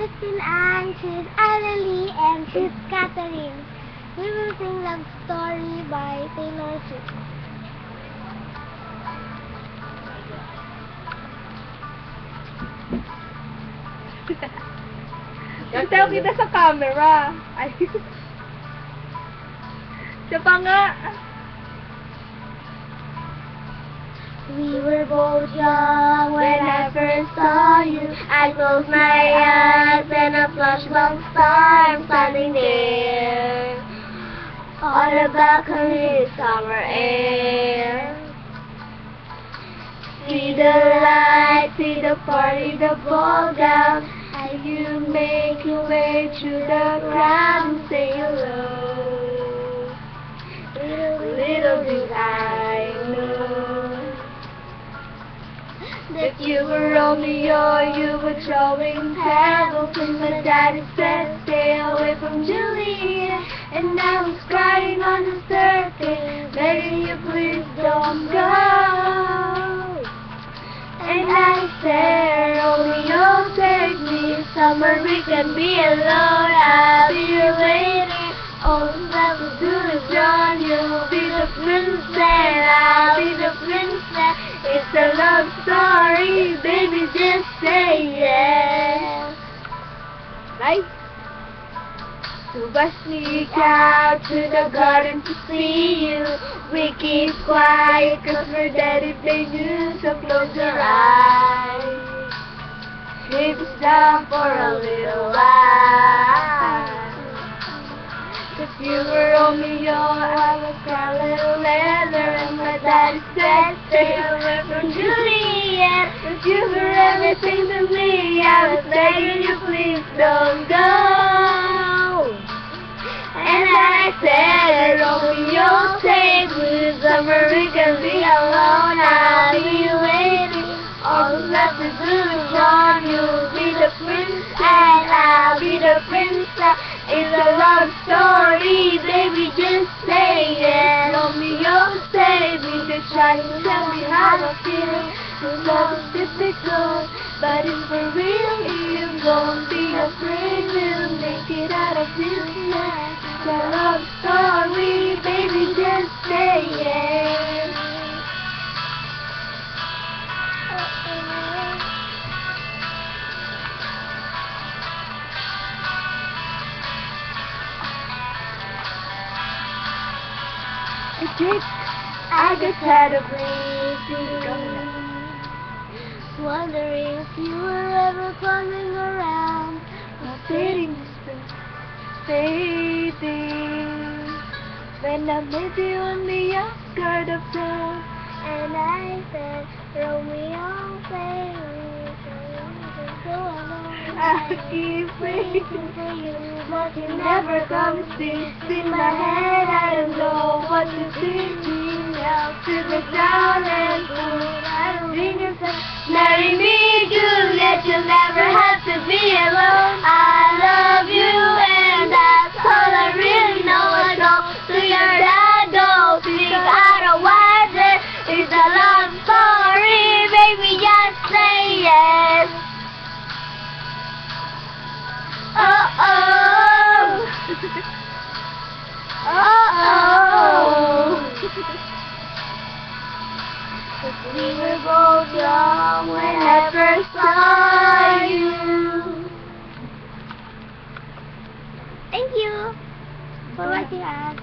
Christine Ann, she's Annalie, and she's Catherine. We will sing Love Story by Taylor Swift. Ikaw kita sa camera. Ay. Siya pa nga. We were both young when I first saw you. I closed my eyes and a flashbulb star. I'm standing there on the balcony, summer air. See the lights, see the party, the ball gown. And you make your way through the crowd and say hello. Little did I know that you were Romeo, you were throwing pebbles and my daddy said stay away from Juliet. And I was crying on the surface, begging you please don't go. And I said, Romeo, take me somewhere we can be alone. I'll be here waiting, all that will do is run. You'll be the princess, I'll be the princess. It's a love story, baby, just say yes. Right? So I sneak out to the garden to see you. We keep quiet cause we're dead if they knew. So close your eyes, sleep us down for a little while. Cause you were Romeo, I was Scarlet Leather, and my daddy said stay away from Juliet. Cause you were everything to me, I was begging you please don't go. And I said, Romeo, take me somewhere we can be alone. I'll be waiting, all left to do is run. You'll be the prince and I'll be the princess. It's a love story, baby, just say it. Romeo, save me, just try to tell me how I feel. Love is difficult, but it's for real. You don't be afraid, we'll make it out of this mess. It's a love story, baby, just say it. I get tired of waiting, wondering if you were ever coming around. My fading distance, fading. When I met you on the outskirts of town, and I said, Romeo, baby, so alone. I keep waiting for you, but you never come to see. In my head, I don't know what to think. Now to the down and fool, I don't think it's marry me, Juliet, you'll never have to be alone. I love you and that's all I really know. I go to your dad, don't think otherwise. It's a love story, baby, just say yes. Oh-oh. Oh-oh. We were both young when I first saw you. Thank you for watching us.